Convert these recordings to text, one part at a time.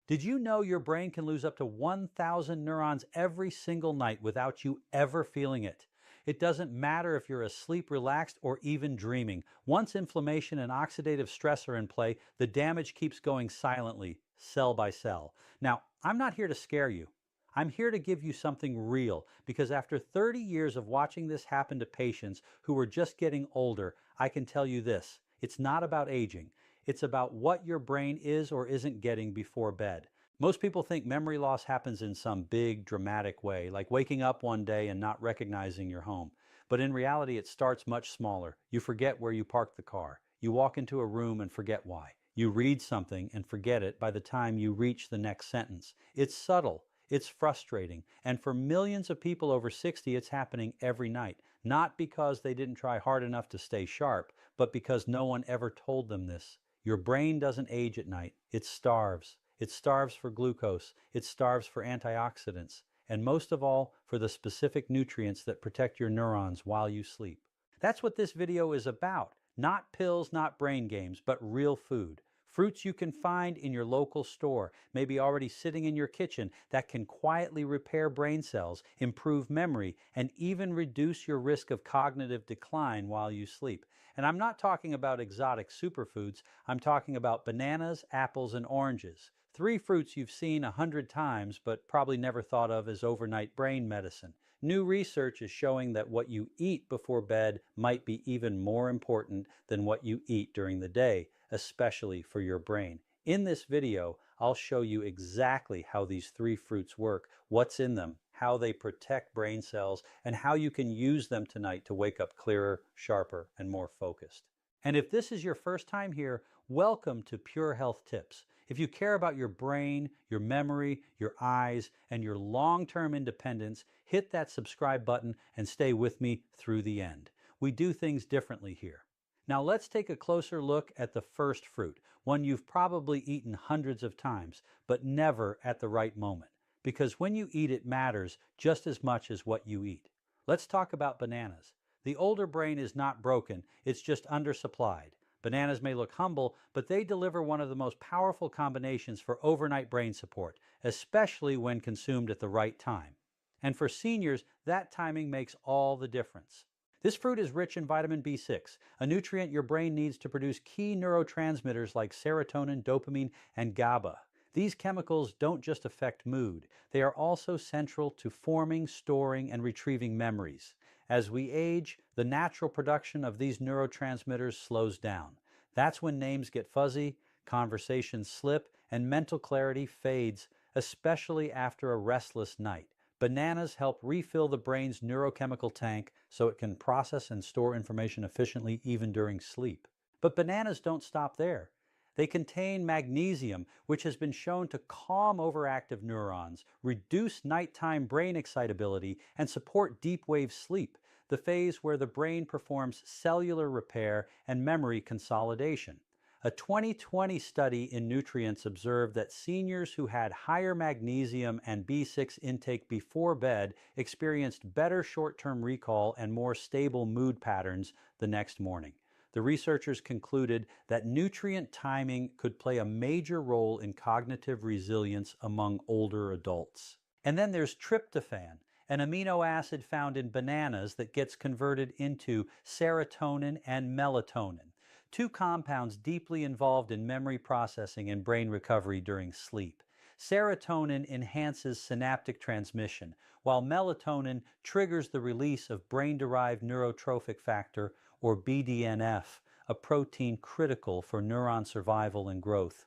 Did you know your brain can lose up to 1,000 neurons every single night without you ever feeling it? It doesn't matter if you're asleep, relaxed, or even dreaming. Once inflammation and oxidative stress are in play, the damage keeps going silently, cell by cell. Now, I'm not here to scare you. I'm here to give you something real because after 30 years of watching this happen to patients who were just getting older, I can tell you this. It's not about aging. It's about what your brain is or isn't getting before bed. Most people think memory loss happens in some big, dramatic way, like waking up one day and not recognizing your home. But in reality, it starts much smaller. You forget where you parked the car. You walk into a room and forget why. You read something and forget it by the time you reach the next sentence. It's subtle. It's frustrating. And for millions of people over 60, it's happening every night. Not because they didn't try hard enough to stay sharp, but because no one ever told them this. Your brain doesn't age at night. It starves. It starves for glucose. It starves for antioxidants. And most of all, for the specific nutrients that protect your neurons while you sleep. That's what this video is about. Not pills, not brain games, but real food. Fruits you can find in your local store, maybe already sitting in your kitchen, that can quietly repair brain cells, improve memory, and even reduce your risk of cognitive decline while you sleep. And I'm not talking about exotic superfoods. I'm talking about bananas, apples, and oranges. Three fruits you've seen 100 times, but probably never thought of as overnight brain medicine. New research is showing that what you eat before bed might be even more important than what you eat during the day, especially for your brain. In this video, I'll show you exactly how these three fruits work, what's in them, how they protect brain cells, and how you can use them tonight to wake up clearer, sharper, and more focused. And if this is your first time here, welcome to Pure Health Tips. If you care about your brain, your memory, your eyes, and your long-term independence, hit that subscribe button and stay with me through the end. We do things differently here. Now let's take a closer look at the first fruit, one you've probably eaten hundreds of times, but never at the right moment. Because when you eat, it matters just as much as what you eat. Let's talk about bananas. The older brain is not broken, it's just undersupplied. Bananas may look humble, but they deliver one of the most powerful combinations for overnight brain support, especially when consumed at the right time. And for seniors, that timing makes all the difference. This fruit is rich in vitamin B6, a nutrient your brain needs to produce key neurotransmitters like serotonin, dopamine, and GABA. These chemicals don't just affect mood, they are also central to forming, storing, and retrieving memories. As we age, the natural production of these neurotransmitters slows down. That's when names get fuzzy, conversations slip, and mental clarity fades, especially after a restless night. Bananas help refill the brain's neurochemical tank so it can process and store information efficiently even during sleep. But bananas don't stop there. They contain magnesium, which has been shown to calm overactive neurons, reduce nighttime brain excitability, and support deep wave sleep, the phase where the brain performs cellular repair and memory consolidation. A 2020 study in Nutrients observed that seniors who had higher magnesium and B6 intake before bed experienced better short-term recall and more stable mood patterns the next morning. The researchers concluded that nutrient timing could play a major role in cognitive resilience among older adults. And then there's tryptophan, an amino acid found in bananas that gets converted into serotonin and melatonin, two compounds deeply involved in memory processing and brain recovery during sleep. Serotonin enhances synaptic transmission, while melatonin triggers the release of brain-derived neurotrophic factor, or BDNF, a protein critical for neuron survival and growth.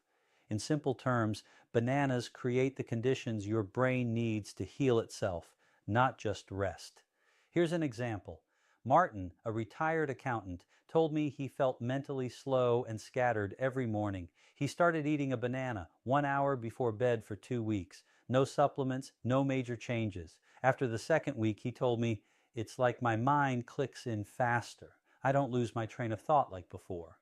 In simple terms, bananas create the conditions your brain needs to heal itself, not just rest. Here's an example. Martin, a retired accountant, told me he felt mentally slow and scattered every morning. He started eating a banana 1 hour before bed for 2 weeks. No supplements, no major changes. After the second week, he told me, "It's like my mind clicks in faster. I don't lose my train of thought like before."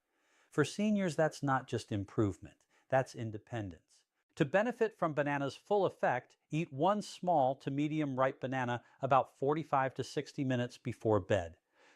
For seniors, that's not just improvement, that's independence. To benefit from banana's full effect, eat one small to medium ripe banana about 45 to 60 minutes before bed.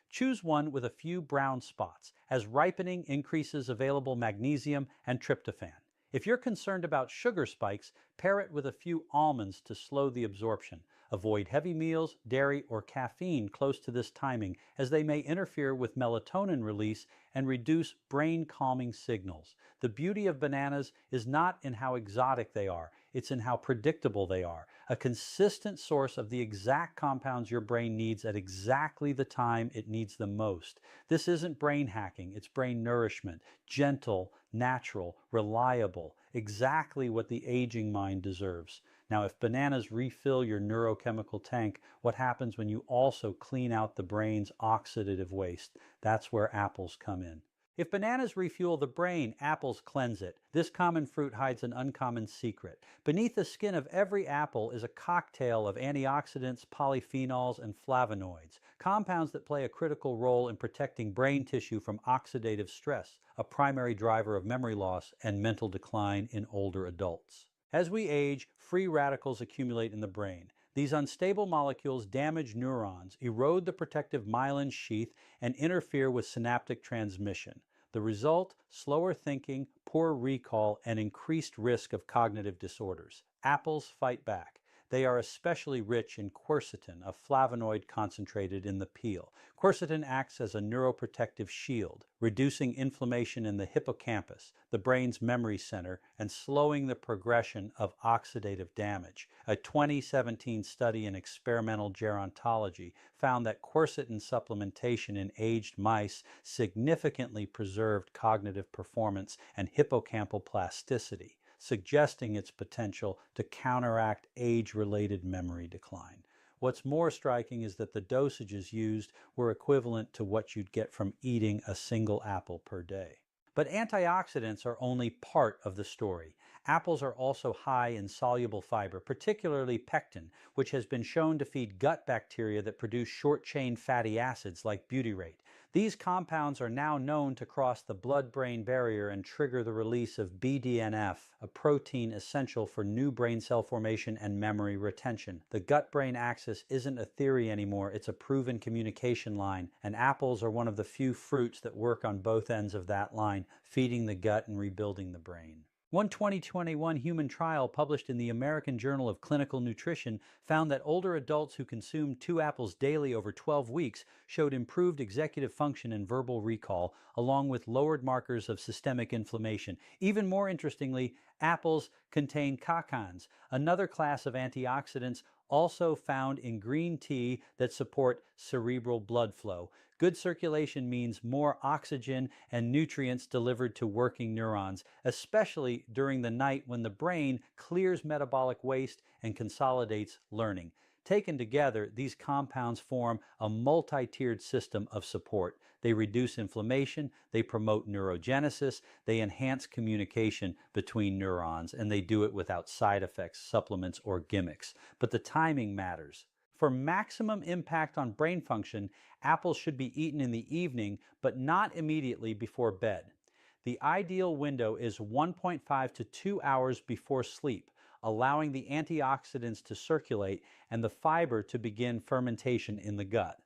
Choose one with a few brown spots, as ripening increases available magnesium and tryptophan. If you're concerned about sugar spikes, pair it with a few almonds to slow the absorption. Avoid heavy meals, dairy, or caffeine close to this timing, as they may interfere with melatonin release and reduce brain calming signals. The beauty of bananas is not in how exotic they are, it's in how predictable they are. A consistent source of the exact compounds your brain needs at exactly the time it needs them most. This isn't brain hacking, it's brain nourishment. Gentle, natural, reliable, exactly what the aging mind deserves. Now, if bananas refill your neurochemical tank, what happens when you also clean out the brain's oxidative waste? That's where apples come in. If bananas refuel the brain, apples cleanse it. This common fruit hides an uncommon secret. Beneath the skin of every apple is a cocktail of antioxidants, polyphenols, and flavonoids, compounds that play a critical role in protecting brain tissue from oxidative stress, a primary driver of memory loss and mental decline in older adults. As we age, free radicals accumulate in the brain. These unstable molecules damage neurons, erode the protective myelin sheath, and interfere with synaptic transmission. The result, slower thinking, poor recall, and increased risk of cognitive disorders. Apples fight back. They are especially rich in quercetin, a flavonoid concentrated in the peel. Quercetin acts as a neuroprotective shield, reducing inflammation in the hippocampus, the brain's memory center, and slowing the progression of oxidative damage. A 2017 study in experimental gerontology found that quercetin supplementation in aged mice significantly preserved cognitive performance and hippocampal plasticity, suggesting its potential to counteract age-related memory decline. What's more striking is that the dosages used were equivalent to what you'd get from eating a single apple per day. But antioxidants are only part of the story. Apples are also high in soluble fiber, particularly pectin, which has been shown to feed gut bacteria that produce short-chain fatty acids like butyrate. These compounds are now known to cross the blood-brain barrier and trigger the release of BDNF, a protein essential for new brain cell formation and memory retention. The gut-brain axis isn't a theory anymore, it's a proven communication line, and apples are one of the few fruits that work on both ends of that line, feeding the gut and rebuilding the brain. One 2021 human trial published in the American Journal of Clinical Nutrition found that older adults who consumed 2 apples daily over 12 weeks showed improved executive function and verbal recall, along with lowered markers of systemic inflammation. Even more interestingly, apples contain catechins, another class of antioxidants also found in green tea that support cerebral blood flow. Good circulation means more oxygen and nutrients delivered to working neurons, especially during the night when the brain clears metabolic waste and consolidates learning. Taken together, these compounds form a multi-tiered system of support. They reduce inflammation, they promote neurogenesis, they enhance communication between neurons, and they do it without side effects, supplements, or gimmicks. But the timing matters. For maximum impact on brain function, apples should be eaten in the evening, but not immediately before bed. The ideal window is 1.5 to 2 hours before sleep, allowing the antioxidants to circulate and the fiber to begin fermentation in the gut.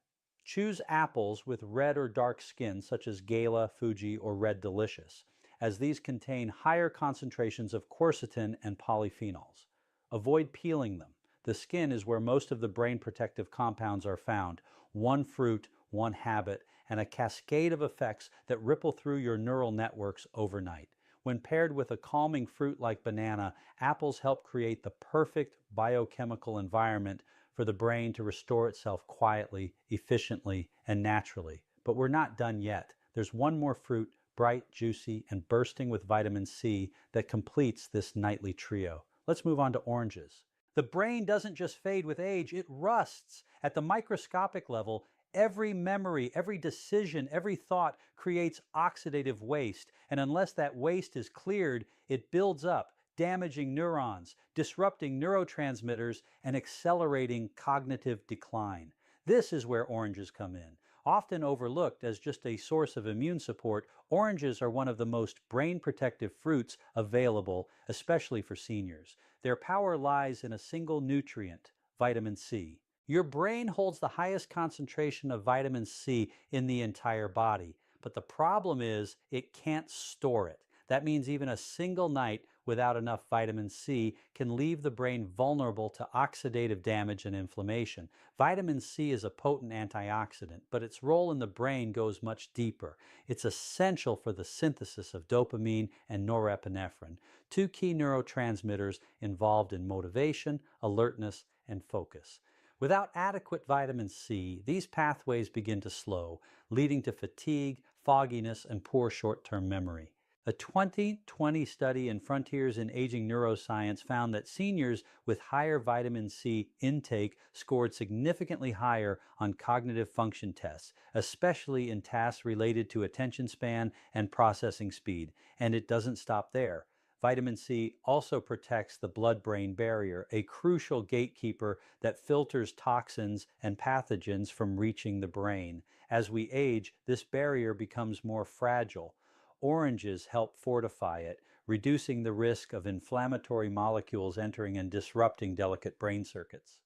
Choose apples with red or dark skin, such as Gala, Fuji, or Red Delicious, as these contain higher concentrations of quercetin and polyphenols. Avoid peeling them. The skin is where most of the brain protective compounds are found. One fruit, one habit, and a cascade of effects that ripple through your neural networks overnight. When paired with a calming fruit like banana, apples help create the perfect biochemical environment for the brain to restore itself quietly, efficiently, and naturally. But we're not done yet. There's one more fruit, bright, juicy, and bursting with vitamin C, that completes this nightly trio. Let's move on to oranges. The brain doesn't just fade with age, it rusts. At the microscopic level, every memory, every decision, every thought creates oxidative waste, and unless that waste is cleared, it builds up, damaging neurons, disrupting neurotransmitters, and accelerating cognitive decline. This is where oranges come in. Often overlooked as just a source of immune support, oranges are one of the most brain-protective fruits available, especially for seniors. Their power lies in a single nutrient, vitamin C. Your brain holds the highest concentration of vitamin C in the entire body, but the problem is it can't store it. That means even a single night without enough vitamin C can leave the brain vulnerable to oxidative damage and inflammation. Vitamin C is a potent antioxidant, but its role in the brain goes much deeper. It's essential for the synthesis of dopamine and norepinephrine, two key neurotransmitters involved in motivation, alertness, and focus. Without adequate vitamin C, these pathways begin to slow, leading to fatigue, fogginess, and poor short-term memory. A 2020 study in Frontiers in Aging Neuroscience found that seniors with higher vitamin C intake scored significantly higher on cognitive function tests, especially in tasks related to attention span and processing speed. And it doesn't stop there. Vitamin C also protects the blood-brain barrier, a crucial gatekeeper that filters toxins and pathogens from reaching the brain. As we age, this barrier becomes more fragile. Oranges help fortify it, reducing the risk of inflammatory molecules entering and disrupting delicate brain circuits.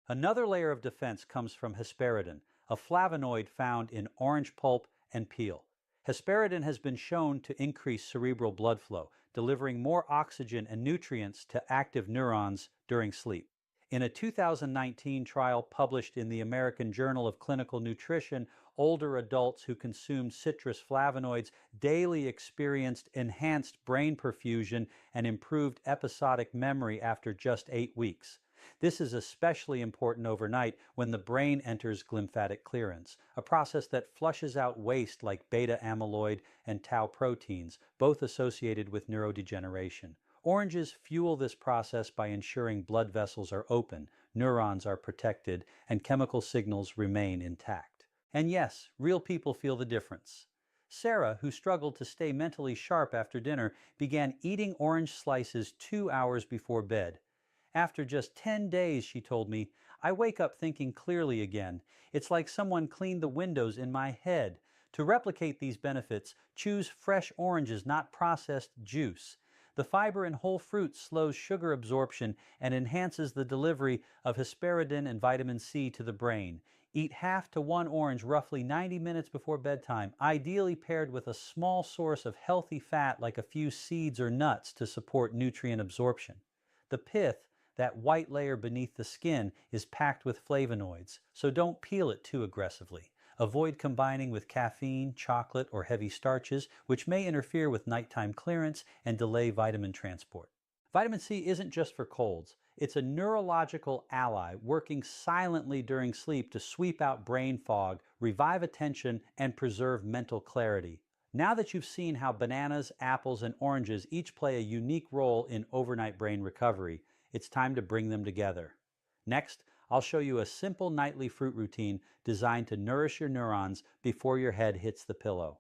Another layer of defense comes from hesperidin, a flavonoid found in orange pulp and peel. Hesperidin has been shown to increase cerebral blood flow, delivering more oxygen and nutrients to active neurons during sleep. In a 2019 trial published in the American Journal of Clinical Nutrition, older adults who consumed citrus flavonoids daily experienced enhanced brain perfusion and improved episodic memory after just 8 weeks. This is especially important overnight when the brain enters glymphatic clearance, a process that flushes out waste like beta amyloid and tau proteins, both associated with neurodegeneration. Oranges fuel this process by ensuring blood vessels are open, neurons are protected, and chemical signals remain intact. And yes, real people feel the difference. Sarah, who struggled to stay mentally sharp after dinner, began eating orange slices 2 hours before bed. After just 10 days, she told me, I wake up thinking clearly again. It's like someone cleaned the windows in my head. To replicate these benefits, choose fresh oranges, not processed juice. The fiber in whole fruits slows sugar absorption and enhances the delivery of hesperidin and vitamin C to the brain. Eat half to one orange roughly 90 minutes before bedtime, ideally paired with a small source of healthy fat like a few seeds or nuts to support nutrient absorption. The pith, that white layer beneath the skin, is packed with flavonoids, so don't peel it too aggressively. Avoid combining with caffeine, chocolate, or heavy starches, which may interfere with nighttime clearance and delay vitamin transport. Vitamin C isn't just for colds. It's a neurological ally working silently during sleep to sweep out brain fog, revive attention, and preserve mental clarity. Now that you've seen how bananas, apples, and oranges each play a unique role in overnight brain recovery, it's time to bring them together. Next, I'll show you a simple nightly fruit routine designed to nourish your neurons before your head hits the pillow.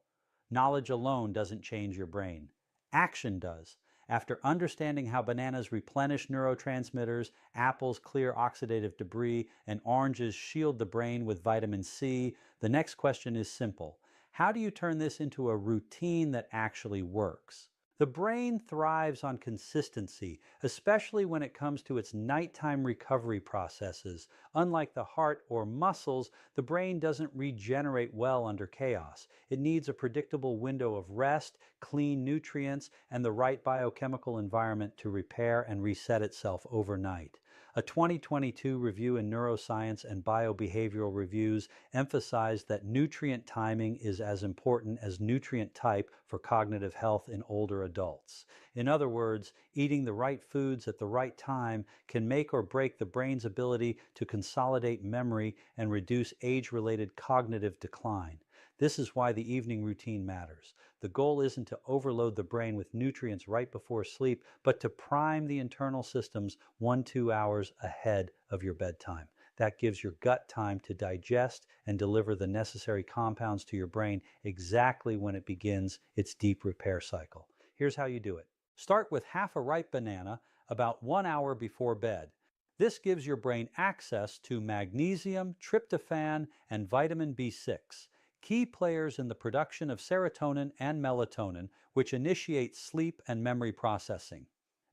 Knowledge alone doesn't change your brain. Action does. After understanding how bananas replenish neurotransmitters, apples clear oxidative debris, and oranges shield the brain with vitamin C, the next question is simple. How do you turn this into a routine that actually works? The brain thrives on consistency, especially when it comes to its nighttime recovery processes. Unlike the heart or muscles, the brain doesn't regenerate well under chaos. It needs a predictable window of rest, clean nutrients, and the right biochemical environment to repair and reset itself overnight. A 2022 review in Neuroscience and Biobehavioral Reviews emphasized that nutrient timing is as important as nutrient type for cognitive health in older adults. In other words, eating the right foods at the right time can make or break the brain's ability to consolidate memory and reduce age-related cognitive decline. This is why the evening routine matters. The goal isn't to overload the brain with nutrients right before sleep, but to prime the internal systems 1-2 hours ahead of your bedtime. That gives your gut time to digest and deliver the necessary compounds to your brain exactly when it begins its deep repair cycle. Here's how you do it. Start with half a ripe banana about 1 hour before bed. This gives your brain access to magnesium, tryptophan, and vitamin B6. Key players in the production of serotonin and melatonin, which initiate sleep and memory processing.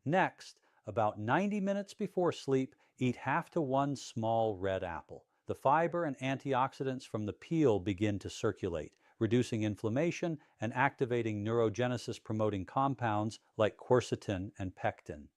Next, about 90 minutes before sleep, eat half to one small red apple. The fiber and antioxidants from the peel begin to circulate, reducing inflammation and activating neurogenesis-promoting compounds like quercetin and pectin.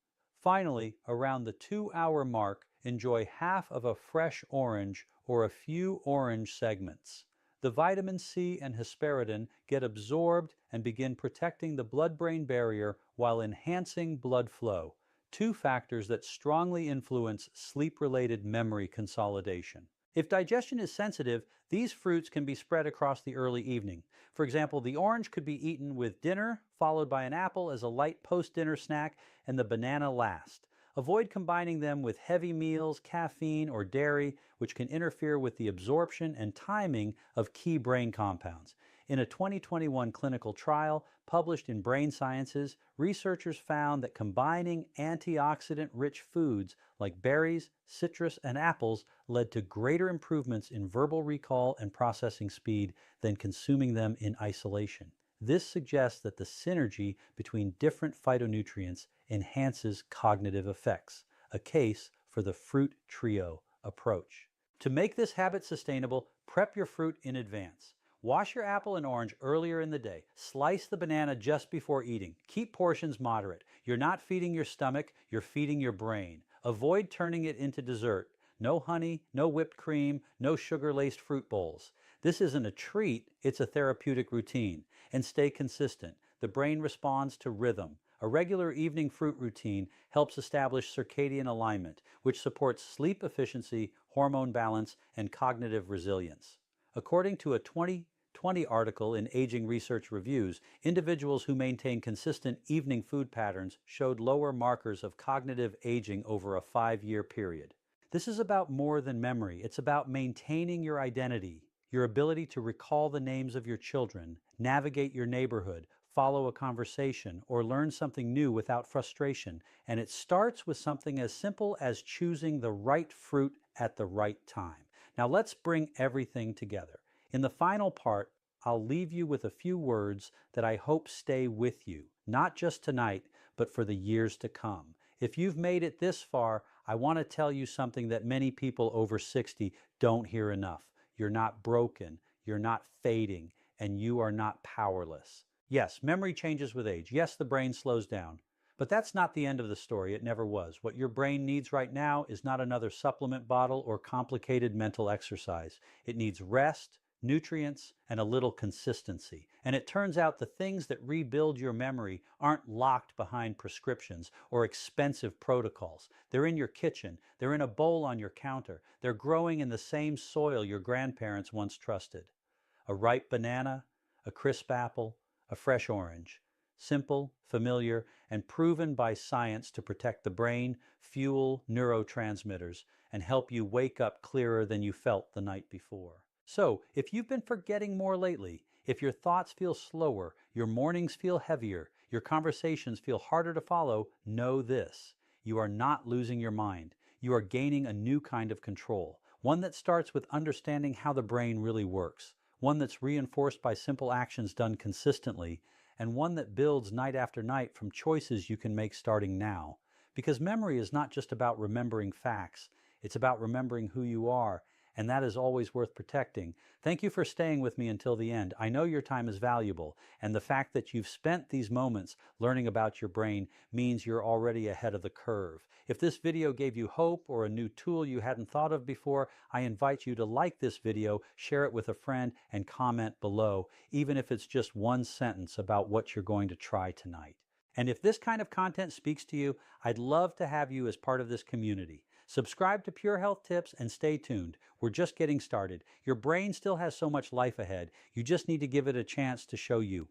Finally, around the 2-hour mark, enjoy half of a fresh orange or a few orange segments. The vitamin C and hesperidin get absorbed and begin protecting the blood-brain barrier while enhancing blood flow, two factors that strongly influence sleep-related memory consolidation. If digestion is sensitive, these fruits can be spread across the early evening. For example, the orange could be eaten with dinner, followed by an apple as a light post-dinner snack, and the banana last. Avoid combining them with heavy meals, caffeine, or dairy, which can interfere with the absorption and timing of key brain compounds. In a 2021 clinical trial published in Brain Sciences, researchers found that combining antioxidant-rich foods like berries, citrus, and apples led to greater improvements in verbal recall and processing speed than consuming them in isolation. This suggests that the synergy between different phytonutrients enhances cognitive effects, a case for the fruit trio approach. To make this habit sustainable, prep your fruit in advance. Wash your apple and orange earlier in the day. Slice the banana just before eating. Keep portions moderate. You're not feeding your stomach, you're feeding your brain. Avoid turning it into dessert. No honey, no whipped cream, no sugar-laced fruit bowls. This isn't a treat, it's a therapeutic routine. And stay consistent. The brain responds to rhythm. A regular evening fruit routine helps establish circadian alignment, which supports sleep efficiency, hormone balance, and cognitive resilience. According to a 2020 article in Aging Research Reviews, individuals who maintain consistent evening food patterns showed lower markers of cognitive aging over a 5-year period. This is about more than memory. It's about maintaining your identity, your ability to recall the names of your children, navigate your neighborhood, follow a conversation, or learn something new without frustration. And it starts with something as simple as choosing the right fruit at the right time. Now let's bring everything together. In the final part, I'll leave you with a few words that I hope stay with you, not just tonight, but for the years to come. If you've made it this far, I want to tell you something that many people over 60 don't hear enough. You're not broken, you're not fading, and you are not powerless. Yes, memory changes with age. Yes, the brain slows down. But that's not the end of the story. It never was. What your brain needs right now is not another supplement bottle or complicated mental exercise. It needs rest, nutrients, and a little consistency. And it turns out the things that rebuild your memory aren't locked behind prescriptions or expensive protocols. They're in your kitchen. They're in a bowl on your counter. They're growing in the same soil your grandparents once trusted. A ripe banana, a crisp apple, a fresh orange. Simple, familiar, and proven by science to protect the brain, fuel neurotransmitters, and help you wake up clearer than you felt the night before. So, if you've been forgetting more lately, if your thoughts feel slower, your mornings feel heavier, your conversations feel harder to follow, know this: you are not losing your mind. You are gaining a new kind of control, one that starts with understanding how the brain really works, one that's reinforced by simple actions done consistently, and one that builds night after night from choices you can make starting now. Because memory is not just about remembering facts, it's about remembering who you are, and that is always worth protecting. Thank you for staying with me until the end. I know your time is valuable, and the fact that you've spent these moments learning about your brain means you're already ahead of the curve. If this video gave you hope or a new tool you hadn't thought of before, I invite you to like this video, share it with a friend, and comment below, even if it's just one sentence about what you're going to try tonight. And if this kind of content speaks to you, I'd love to have you as part of this community. Subscribe to Pure Health Tips and stay tuned. We're just getting started. Your brain still has so much life ahead. You just need to give it a chance to show you.